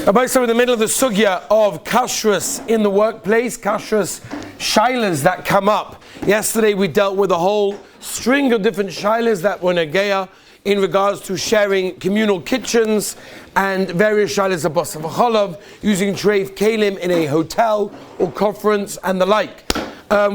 So in the middle of the sugya of Kashrus in the workplace, Kashrus shilas that come up. Yesterday we dealt with a whole string of different shilas that were negeya in regards to sharing communal kitchens and various shilas of basar v'chalav, using treif kelim in a hotel or conference and the like.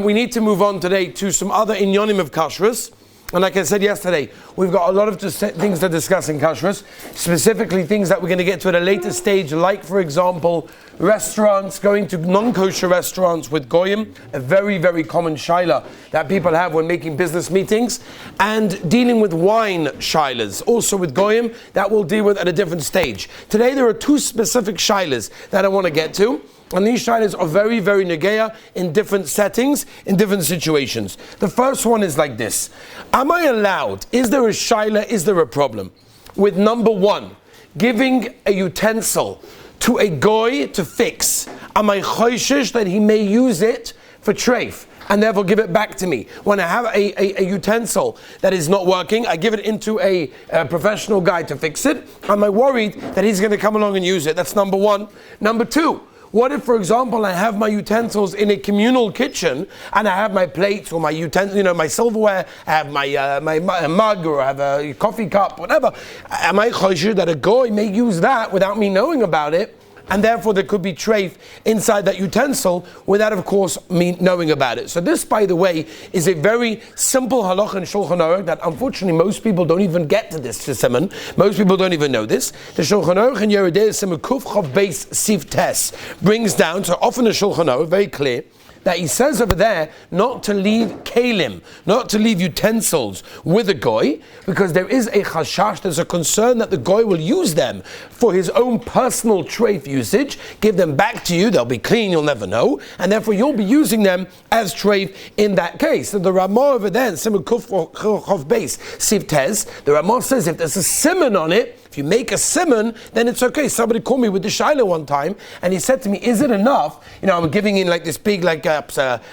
We need to move on today to some other inyonim of Kashrus. And like I said yesterday, we've got a lot of things to discuss in Kashrus, specifically things that we're going to get to at a later stage, like, for example, restaurants, going to non-kosher restaurants with goyim, a very, very common shaila that people have when making business meetings, and dealing with wine shailas, also with goyim, that we'll deal with at a different stage. Today there are two specific shailas that I want to get to. And these shailas are very, very negeya in different settings, in different situations. The first one is like this. Am I allowed, is there a shaila, is there a problem with number one, giving a utensil to a goy to fix? Am I choishish that he may use it for treif and therefore give it back to me? When I have a utensil that is not working, I give it into a professional guy to fix it. Am I worried that he's going to come along and use it? That's number one. Number two, what if, for example, I have my utensils in a communal kitchen and I have my plates or my utensils, my silverware, I have my mug or I have a coffee cup, whatever. Am I chosher that a goy may use that without me knowing about it? And therefore there could be treif inside that utensil without, of course, me knowing about it. So this, by the way, is a very simple halacha in Shulchan Aruch that unfortunately most people don't even get to this simon. Most people don't even know this. The Shulchan Aruch in Yeridei Simon Kuf Chav Beis Siv Tes brings down, so often the Shulchan Aruch, very clear, that he says over there not to leave kelim, not to leave utensils with a goy, because there is a chashash, there's a concern that the goy will use them for his own personal treif usage, give them back to you, they'll be clean, you'll never know, and therefore you'll be using them as treif in that case. So the Ramah over there, Simon Kuf Chav Beis Siv Tes, the Ramah says if there's a simon on it, if you make a simon, then it's okay. Somebody called me with the shaila one time, and he said to me, is it enough? I'm giving in like this big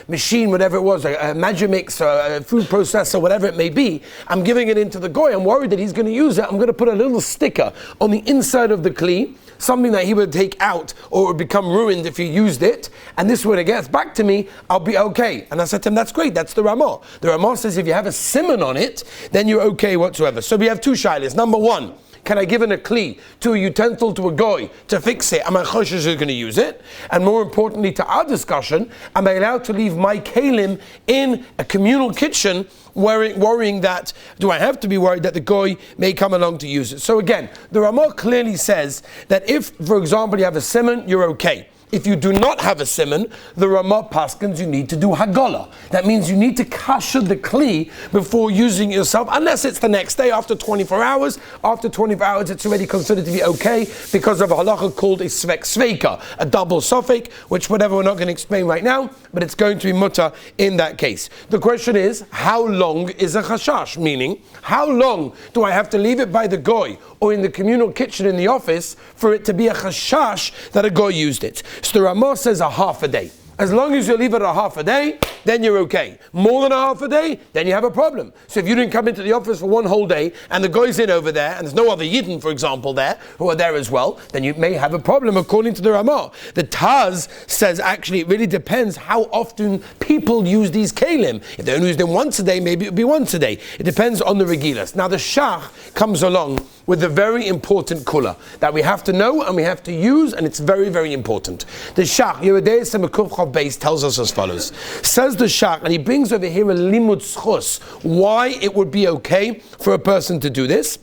machine, whatever it was, a Magimix, a food processor, whatever it may be. I'm giving it into the goy. I'm worried that he's going to use it. I'm going to put a little sticker on the inside of the kli, something that he would take out or it would become ruined if he used it. And this, when it gets back to me, I'll be okay. And I said to him, that's great. That's the Ramah. The Ramah says if you have a simon on it, then you're okay whatsoever. So we have two shailas. Number one, can I give in a kli to a utensil to a goy to fix it? Am I choshesh who's going to use it? And more importantly to our discussion, am I allowed to leave my kelim in a communal kitchen worrying that, do I have to be worried that the goy may come along to use it? So again, the Ramah clearly says that if, for example, you have a simon, you're okay. If you do not have a simon, the Ramah paskins, you need to do hagola. That means you need to kasher the kli before using it yourself, unless it's the next day after 24 hours. After 24 hours, it's already considered to be okay because of a halacha called a svek sveika, a double suffix, which whatever we're not going to explain right now, but it's going to be mutter in that case. The question is, how long is a chashash? Meaning, how long do I have to leave it by the goy or in the communal kitchen in the office for it to be a chashash that a goy used it? So the Ramah says a half a day. As long as you leave it a half a day, then you're okay. More than a half a day, then you have a problem. So if you didn't come into the office for one whole day, and the guy's in over there, and there's no other Yidden, for example, there, who are there as well, then you may have a problem according to the Ramah. The Taz says actually it really depends how often people use these kelim. If they only use them once a day, maybe it would be once a day. It depends on the regilas. Now the Shach comes along with a very important kula that we have to know and we have to use, and it's very, very important. The Shach, Yeridei Simon Kuf Chav Beis, tells us as follows. Says the Shach, and he brings over here a limud schus, why it would be okay for a person to do this.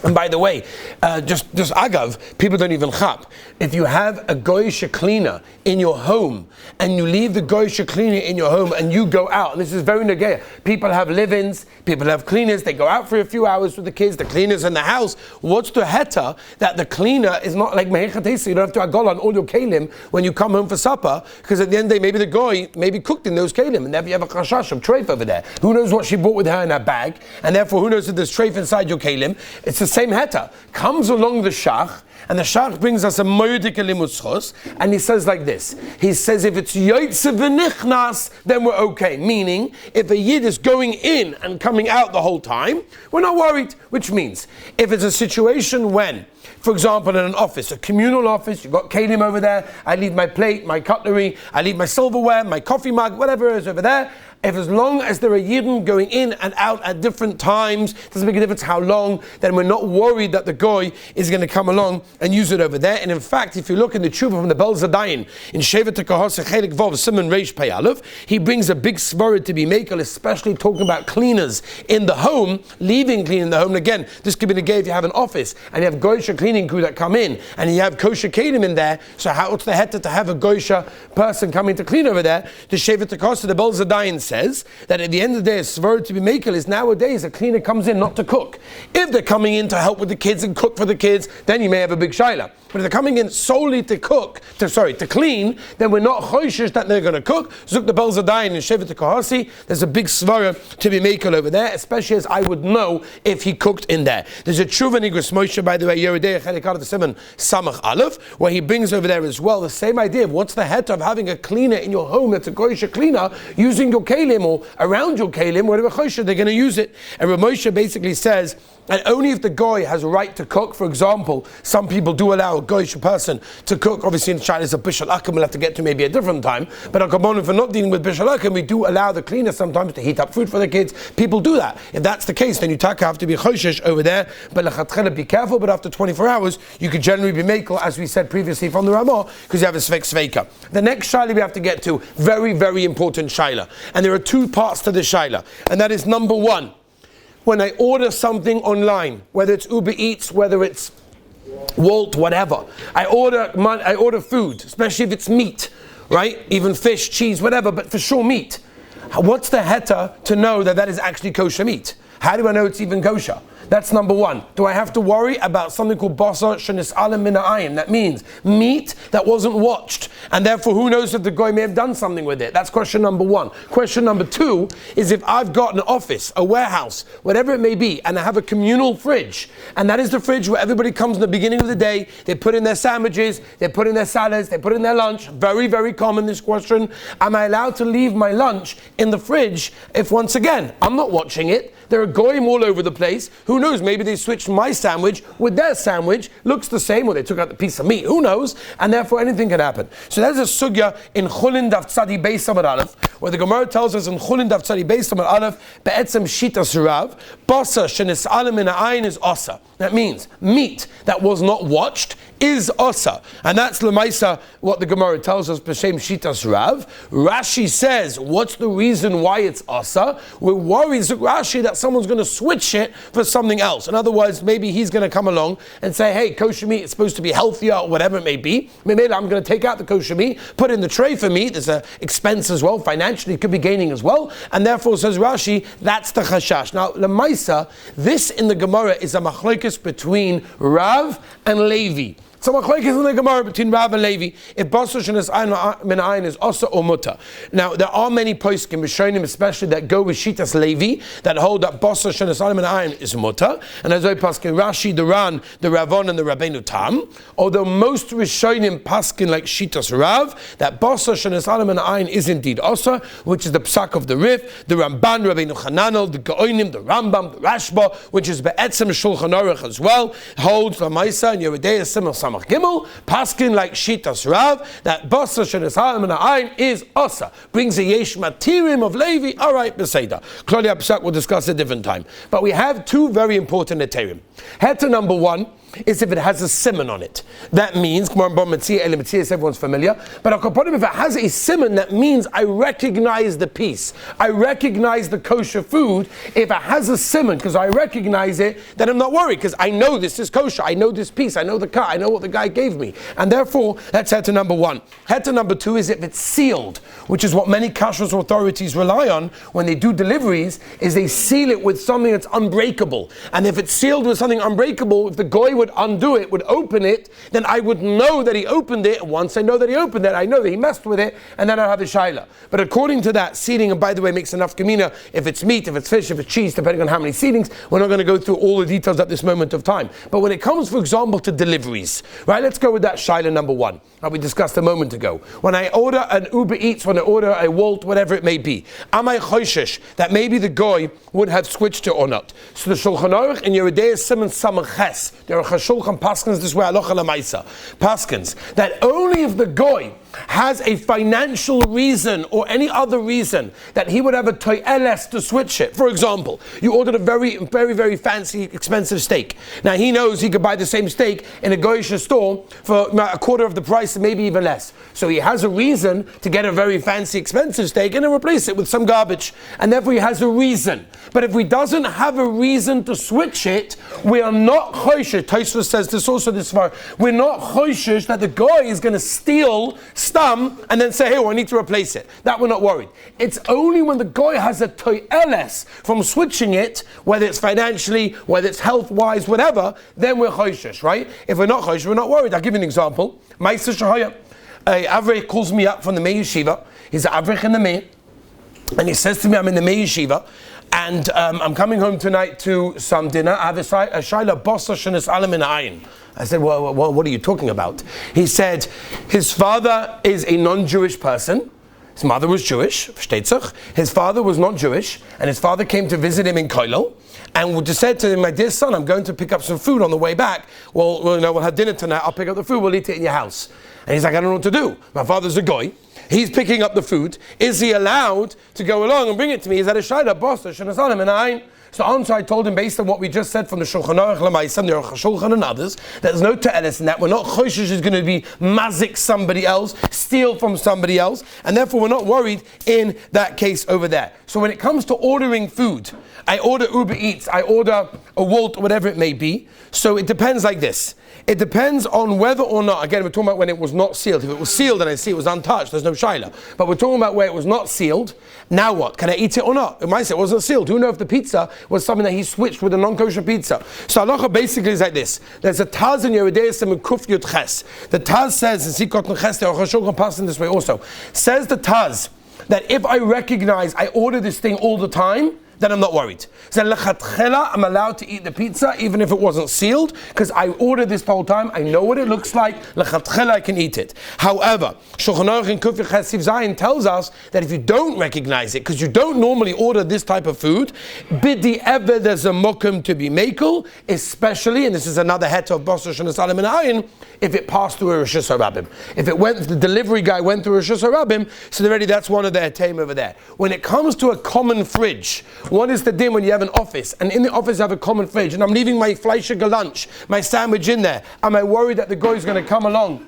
And by the way, just agav, people don't even chap. If you have a goyish cleaner in your home, and you leave the goyish cleaner in your home, and you go out, and this is very negeya. People have live-ins, people have cleaners, they go out for a few hours with the kids, the cleaner's in the house. What's the heta that the cleaner is not like mehechatesa, you don't have to agol on all your kelim when you come home for supper, because at the end of the day, maybe the goy maybe cooked in those kelim, and therefore you have a chashash of treif over there. Who knows what she brought with her in her bag, and therefore who knows if there's treif inside your kelim? It's the same heta. Comes along the shach, And the Shach brings us a moedik elimutzchos, and he says like this. He says if it's yoytze v'nichnas, then we're okay. Meaning, if a yid is going in and coming out the whole time, we're not worried. Which means, if it's a situation when, for example, in an office, a communal office, you've got kelim over there, I leave my plate, my cutlery, I leave my silverware, my coffee mug, whatever is over there. If as long as there are yidden going in and out at different times, doesn't make a difference how long, then we're not worried that the goy is going to come along and use it over there. And in fact, if you look in the tshuva from the Bel Zadayin, in Shevet HaKahos Chelik Vov Simon Reish Pei Aleph, he brings a big svara to be makel, especially talking about cleaners in the home, leaving cleaning the home. And again, this could be the gay if you have an office and you have goysha cleaning crew that come in and you have kosher kelim in there. So what's the heta to have a goysha person coming to clean over there? The Shevet HaKahos, the Bel Zadayin says that at the end of the day, a svara to be makel is nowadays a cleaner comes in not to cook. If they're coming in to help with the kids and cook for the kids, then you may have a big shaila. But if they're coming in solely to to clean, then we're not choishish that they're going to cook. Zuk the Bel Zadayin and Shevet HaKahasi, there's a big svara to be makel over there, especially as I would know if he cooked in there. There's a tshuva nigros Moshe, by the way, Yeridei Chelik of Simon Samach Aleph, where he brings over there as well the same idea of what's the het of having a cleaner in your home that's a goyish cleaner using your kelim or around your kelim, whatever choishish they're going to use it. And Rav Moshe basically says, and only if the goy has a right to cook. For example, some people do allow a goyish person to cook. Obviously, in China, it's a bishul akum. We'll have to get to maybe a different time. But if we're not dealing with bishul akum, we do allow the cleaner sometimes to heat up food for the kids. People do that. If that's the case, then you have to be choishish over there. But lechatchila, be careful. But after 24 hours, you could generally be mekel, as we said previously from the Ramah, because you have a sveika. The next shaila we have to get to, very, very important shaila. And there are two parts to the shaila. And that is number one. When I order something online, whether it's Uber Eats, whether it's Wolt, whatever, I order food, especially if it's meat, right? Even fish, cheese, whatever, but for sure meat. What's the heta to know that that is actually kosher meat? How do I know it's even kosher? That's number one. Do I have to worry about something called basar shenis'alem min ha'ayim? That means meat that wasn't watched, and therefore who knows if the guy may have done something with it? That's question number one. Question number two is if I've got an office, a warehouse, whatever it may be, and I have a communal fridge, and that is the fridge where everybody comes in the beginning of the day, they put in their sandwiches, they put in their salads, they put in their lunch. Very, very common, this question. Am I allowed to leave my lunch in the fridge if, once again, I'm not watching it? There are goyim all over the place. Who knows? Maybe they switched my sandwich with their sandwich. Looks the same, or they took out the piece of meat. Who knows? And therefore, anything can happen. So there's a sugya in Chulin Daf Tzadi Beis Amar Aleph, where the Gemara tells us in Chulin Daf Tzadi Beis Amar Aleph, be'etzem shitas rav, basa shenis'alem min ha'ayin is osa. That means meat that was not watched is osa. And that's lemaisa what the Gemara tells us, b'shem shitas rav. Rashi says, what's the reason why it's osa? We're worried, Rashi, that someone's going to switch it for something else. In other words, maybe he's going to come along and say, hey, kosher meat is supposed to be healthier or whatever it may be. Maybe I'm going to take out the kosher meat, put in the tray for meat. There's an expense as well. Financially, it could be gaining as well. And therefore, says Rashi, that's the chashash. Now, lemaisa, this in the Gemara is a machlokes between Rav and Levi. So machlokes in the Gemara between Rav and Levi, if basar shenis'alem min ha'ayin is osa or muta. Now there are many poskim, Rishonim especially, that go with shitas Levi, that hold that basar shenis'alem min ha'ayin is muta, and as I paskin Rashi, the Ran, the Ravon, and the Rabbeinu Tam. Although most Rishonim paskin like shitas Rav, that basar shenis'alem min ha'ayin is indeed osa, which is the psak of the Rif, the Ramban, Rabbeinu Chananel, the Gaonim, the Rambam, the Rashba, which is be'etzem Shulchan Aruch as well, holds the Maisa and Yeridei Simon Gimel, paskin like shitas Rav, that basar shenis'alem min ha'ayin is osa. Brings a yesh matirim of Levi. All right, beseda. Klali Apsak will discuss a different time. But we have two very important heterim. Heter number one is if it has a simon on it. That means, everyone's familiar, but if it has a simon, that means I recognize the piece. I recognize the kosher food. If it has a simon, because I recognize it, then I'm not worried, because I know this is kosher. I know this piece. I know the cut. I know what the guy gave me. And therefore, that's heter number one. Heter number two is if it's sealed, which is what many Kashrus authorities rely on when they do deliveries, is they seal it with something that's unbreakable. And if it's sealed with something unbreakable, if the goy would undo it, would open it, then I would know that he opened it. And once I know that he opened it, I know that he messed with it, and then I'll have the shaila. But according to that, seeding, and by the way, makes enough kamina if it's meat, if it's fish, if it's cheese, depending on how many seedings. We're not going to go through all the details at this moment of time. But when it comes, for example, to deliveries, right? Let's go with that shaila number one that we discussed a moment ago. When I order an Uber Eats, when I order a Wolt, whatever it may be, am I choishish that maybe the goy would have switched it or not? So the Shulchan Aruch in Yeridei Simon Samach Ches, there are Chashulchan Paskins this way, Halacha Lamaisa, Paskins, that only if the goy has a financial reason or any other reason that he would have a toyeles to switch it. For example, you ordered a very, very, very fancy, expensive steak. Now he knows he could buy the same steak in a goyish store for a quarter of the price, maybe even less. So he has a reason to get a very fancy, expensive steak and then replace it with some garbage. And therefore he has a reason. But if he doesn't have a reason to switch it, we are not choishish. Kashrus says this also this far. We're not choishish that the guy is going to steal stam and then say, hey, well, I need to replace it. That we're not worried. It's only when the guy has a toyeles from switching it, whether it's financially, whether it's health-wise, whatever, then we're choishish, right? If we're not choishish, we're not worried. I'll give you an example. Ma'aser Shahaya. Avrech calls me up from the Mei Yeshiva. He's an Avrech in the Mei. And he says to me, I'm in the Mei Yeshiva, and I'm coming home tonight to some dinner. I have a shaila bossa shenis alam in ayin. I said, well, what are you talking about? He said, his father is a non-Jewish person. His mother was Jewish, versteht sich. His father was not Jewish, and his father came to visit him in Koilo, and just said to him, my dear son, I'm going to pick up some food on the way back. Well, we'll have dinner tonight. I'll pick up the food. We'll eat it in your house. And he's like, I don't know what to do. My father's a goy. He's picking up the food. Is he allowed to go along and bring it to me? Is that a shaila? Boss, shenasalim and ayin. So answer, I told him, based on what we just said from the Shulchan Aruch L'maisam, there are Chashulchan and others, there's no te'eles in that. We're not choishish is going to be mazik somebody else, steal from somebody else, and therefore we're not worried in that case over there. So when it comes to ordering food, I order Uber Eats, I order a Wolt, whatever it may be. So it depends like this. It depends on whether or not, again, we're talking about when it was not sealed. If it was sealed and I see it was untouched, there's no shaila. But we're talking about where it was not sealed. Now what? Can I eat it or not? It might say it wasn't sealed. Who knows if the pizza was something that he switched with a non-kosher pizza? So halacha basically is like this. There's a Taz in Yeridei Simon Kuf Yud Ches. The Taz says, in Sikot Ches, there are Chashulchan passing this way also. Says the Taz that if I recognize I order this thing all the time, then I'm not worried. So lechatchela, I'm allowed to eat the pizza even if it wasn't sealed, because I ordered this the whole time. I know what it looks like. Lechatchela, I can eat it. However, Shulchan Aruch in Kuf Yud Zayin tells us that if you don't recognize it, because you don't normally order this type of food, bidi ever there's a mokum to be makel, especially, and this is another het of Bosa Shenasalim and Ayin, if it passed through a Rosh Hashanah. If the delivery guy went through a Rosh Hashanah, so already that's one of their tame over there. When it comes to a common fridge, what is the din when you have an office, and in the office I have a common fridge, and I'm leaving my Fleischiger lunch, my sandwich in there? Am I worried that the guy is going to come along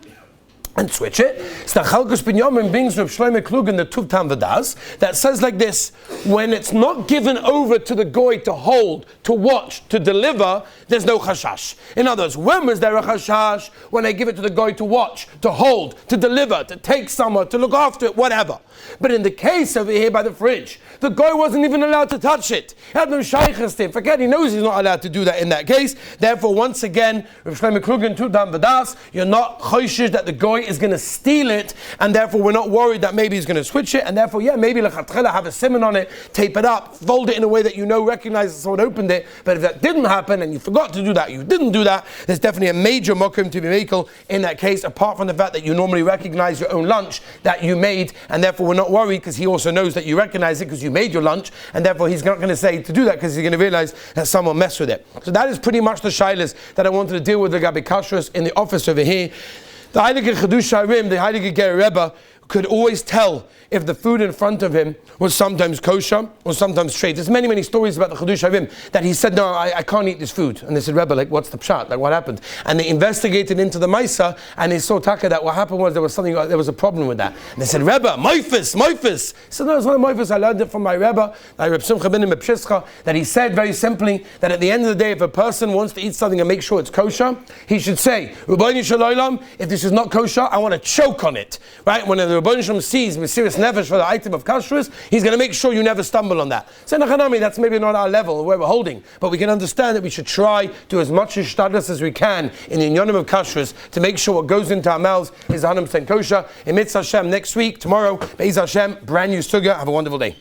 and switch it? So the Chalkus Binyamin brings Reb Shlomo Klug in the Tuv Tam V'das that says like this: when it's not given over to the goy to hold, to watch, to deliver, there's no chashash. In other words, when was there a chashash? When I give it to the goy to watch, to hold, to deliver, to take somewhere, to look after it, whatever. But in the case over here by the fridge, the guy wasn't even allowed to touch it. He had no shaykhs to him. Forget, he knows he's not allowed to do that in that case. Therefore, once again, Reb Shlomo Klug in Tuv Tam V'das, you're not choishish that the guy is going to steal it, and therefore we're not worried that maybe he's going to switch it, and therefore, yeah, maybe lechatchela, have a simon on it, tape it up, fold it in a way that you know, recognize someone opened it. But if that didn't happen and you forgot to do that, you didn't do that, there's definitely a major mokum to be makel in that case, apart from the fact that you normally recognize your own lunch that you made, and therefore we're not worried because he also knows that you recognize it because you made your lunch, and therefore he's not going to say to do that because he's going to realize that someone messed with it. So that is pretty much the shilas that I wanted to deal with the Gabi Kashrus in the office over here. The Heilige Chedush Harim, the Heilige Ger Rebbe, could always tell if the food in front of him was sometimes kosher or sometimes straight. There's many, many stories about the Chedush Harim that he said, no, I can't eat this food. And they said, Rebbe, like, what's the pshat? Like, what happened? And they investigated into the Maisa, and they saw Taka that what happened was there was a problem with that. And they said, Rebbe, moifus. He said, no, it's not a moifus. I learned it from my Rebbe, Reb Simcha ben Mepshischa, that he said very simply that at the end of the day, if a person wants to eat something and make sure it's kosher, he should say, Rabbeinu Shalom, if this is not kosher, I want to choke on it. Right? When the the Rebbeinu Shalom sees Mesiras Nefesh for the item of Kashrus, he's going to make sure you never stumble on that. So Nachanami, that's maybe not our level where we're holding, but we can understand that we should try to as much ishtadlus as we can in the inyanim of Kashrus to make sure what goes into our mouths is 100% kosher. In Mitzvah Hashem next week, tomorrow, Be'ez Hashem, brand new sugya. Have a wonderful day.